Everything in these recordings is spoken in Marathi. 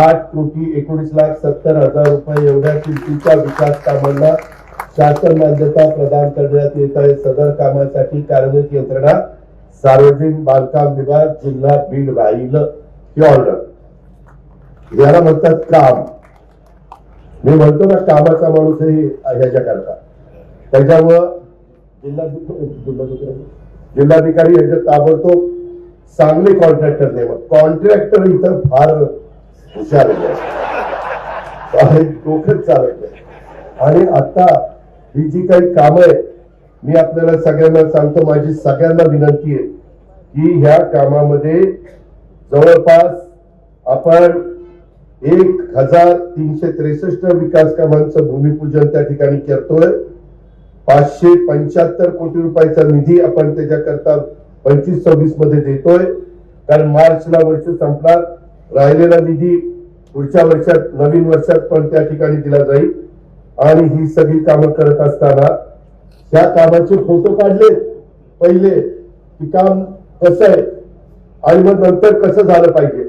8,19,70,000 रुपये एवढ्या किमतीच्या विकास कामांना शासन मान्यता प्रदान करण्यात येत आहे। सदर कामासाठी कार्यरत यंत्रणा सार्वजनिक बांधकाम विभाग जिल्हा बीड राहील ही ऑर्डर। याला म्हणतात काम। मी म्हणतो ना कामाचा माणूस हे ह्याच्या करता त्याच्यामुळं जिल्हाधिकारी याच्या ताबडतोब चांगले कॉन्ट्रॅक्टर नेमत। कॉन्ट्रॅक्टर इथं फार हुशार आहे, डोकंच चालत नाही। आणि आता ही जी काही कामं आहे मी आपल्याला सगळ्यांना सांगतो, माझी सगळ्यांना विनंती आहे की ह्या कामामध्ये जवळपास आपण 1,363 विकास कामांचं भूमिपूजन त्या ठिकाणी करतोय। 575 कोटी रुपयाचा निधी आपण त्याच्याकरता 25-26 मध्ये देतोय, कारण मार्चला वर्ष संपणार। राहिलेला निधी पुढच्या वर्षात नवीन वर्षात पण त्या ठिकाणी दिला जाईल। आणि ही सगळी कामं करत असताना त्या कामाचे फोटो काढले पहिले की काम कसं आहे आणि मग नंतर कसं झालं पाहिजे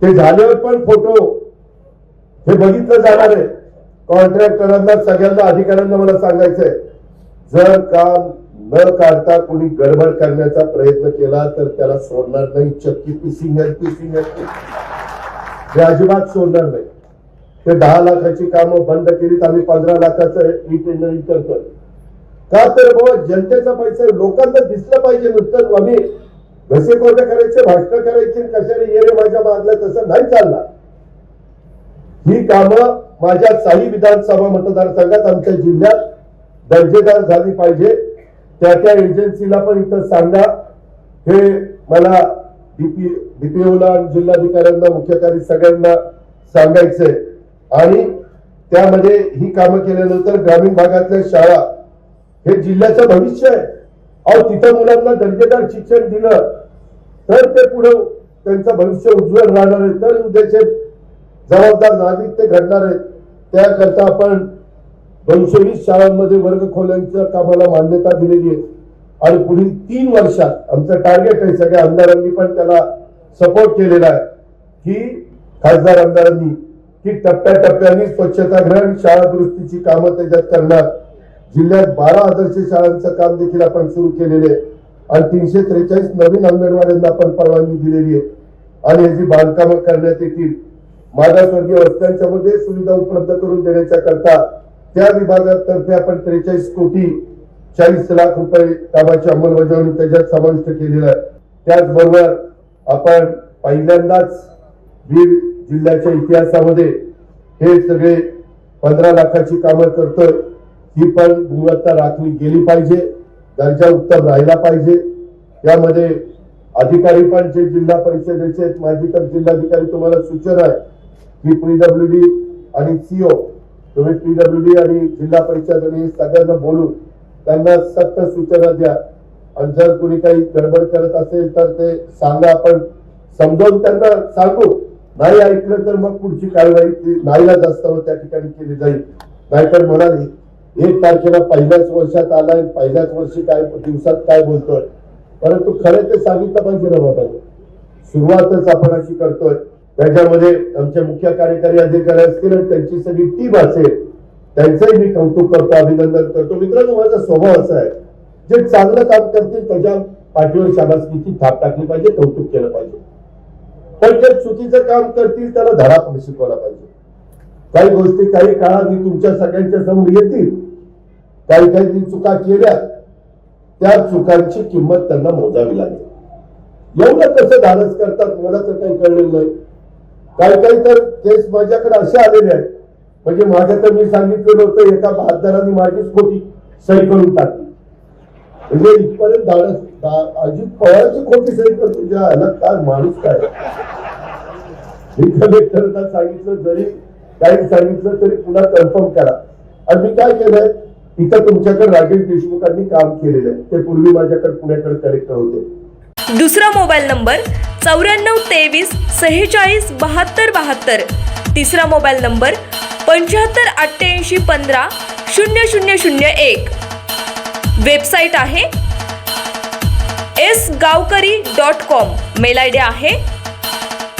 ते झाल्यावर पण फोटो हे बघितलं जाणार आहे। कॉन्ट्रॅक्टरांना सगळ्यांना अधिकाऱ्यांना मला सांगायचंय, जर काम न काढता कोणी गडबड करण्याचा प्रयत्न केला तर त्याला सोडणार नाही। चक्की पिसिंग हे अजिबात सोडणार नाही। ते 10 लाखाची कामं बंद केलीत, आम्ही 15 लाखाचं ई टेंडरिंग करतोय। का तर बाबा जनतेचा पैसा लोकांना दिसलं पाहिजे। नुसतं आम्ही घसे कोरडे करायचे, भाषण करायचे, कशाने येणे माझ्या मागल्या तसं नाही चालणार। ही कामं माझ्या 6 विधानसभा मतदारसंघात आमच्या जिल्ह्यात दर्जेदार झाली पाहिजे। त्या एजन्सीला पण इथं सांगा, हे मला डीपीओला जिल्हाधिकाऱ्यांना मुख्य कार्य सगळ्यांना सांगायचंय। आणि त्यामध्ये ही कामं केल्यानंतर ग्रामीण भागातल्या शाळा हे जिल्ह्याचं भविष्य आहे। अहो तिथं मुलांना दर्जेदार शिक्षण दिलं तर ते पुढे त्यांचं भविष्य उज्ज्वल राहणार आहे, तर उद्याचे जबाबदार नागरिक ते घडणार आहेत। त्याकरता आपण 220 शाळांमध्ये वर्ग खोल्यांच्या कामाला मान्यता दिलेली आहे आणि पुढील 3 वर्षात आमचं टार्गेट आहे, सगळ्या आमदारांनी पण त्याला सपोर्ट केलेला आहे की खासदार आमदारांनी की टप्प्याटप्प्याने स्वच्छतागृह आणि शाळा दुरुस्तीची कामं त्याच्यात करणार। जिल्ह्यात 12 आदर्श शाळांचं काम देखील आपण सुरू केलेले आहे आणि 343 नवीन अंगणवाड्यांना आपण परवानगी दिलेली आहे आणि याची बांधकामं करण्यात येतील। मागासवर्गीय वस्त्यांच्या मध्ये सुविधा उपलब्ध करून देण्याच्या करता त्या विभागातर्फे आपण 43 कोटी 40 लाख रुपये कामाची अंमलबजावणी त्याच्यात समाविष्ट केलेला आहे। त्याचबरोबर आपण पहिल्यांदाच बीड जिल्ह्याच्या इतिहासामध्ये हे सगळे 15 लाखाची कामं करतोय। ही पण गुणवत्ता राखली गेली पाहिजे, दर्जा उत्तम राहिला पाहिजे। यामध्ये अधिकारी पण जे जिल्हा परिषदेचे आहेत, माझी तर जिल्हाधिकारी तुम्हाला सूचना आहे की पीडब्ल्यूडी आणि सीओ तुम्ही पीडब्ल्यूडी आणि जिल्हा परिषद आणि सगळ्यांना बोलून त्यांना सक्त सूचना द्या आणि जर कोणी काही गडबड करत असेल तर ते सांगा, आपण समजावून त्यांना सांगू। नाही ऐकलं तर मग पुढची कारवाई नाईलाज असताना त्या ठिकाणी केली जाईल। नाहीतर म्हणाली 1 तारखेला पहिल्याच वर्षात आलाय, पहिल्याच वर्षी काय दिवसात काय बोलतोय, परंतु खरं ते सांगितलं पाहिजे ना बाबा। सुरुवातच आपण अशी करतोय, त्याच्यामध्ये आमचे मुख्य कार्यकारी अधिकारी असतील आणि त्यांची सगळी टीम असेल, त्यांचंही मी कौतुक करतो, अभिनंदन करतो। मित्रांनो, माझा स्वभाव असा आहे, जे चांगलं काम करतील त्याच्या पाठीवर शाबासकीची थाप टाकली पाहिजे, कौतुक केलं पाहिजे। पण जे चुकीचं काम करतील त्याला धडा पण शिकवला पाहिजे। काही गोष्टी काही काळात तुमच्या सगळ्यांच्या समोर येतील, काही चुका केल्या त्या चुकांची किंमत त्यांना मोजावी लागेल। एवढं कसं धाडस करतात मला तर काही कळलेलं नाही। काही तर केस माझ्याकडे असे आलेले आहेत, म्हणजे माझ्या तर मी सांगितलेलं होतं एका बहादरांनी माझीच खोटी सही करून टाकली, म्हणजे इथपर्यंत धाडस। अजित पवारांची खोटी सही कर तुझ्या ह्याला काय माणूस काय। कलेक्टरला सांगितलं, जरी काही सांगितलं तरी पुन्हा कन्फर्म करा। आणि मी काय केलंय, इथं तुमच्याकडे राजेश देशमुखांनी काम केलेलं आहे, ते पूर्वी माझ्याकडे पुण्याकडे कलेक्टर होते। दुसरा मोबाईल नंबर 94 23 46 72 72। तिसरा मोबाईल नंबर 75 88 15 0001। वेबसाईट आहे sgavkari.com। मेल आयडी आहे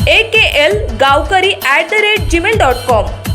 AKL गावकरी@gmail.com.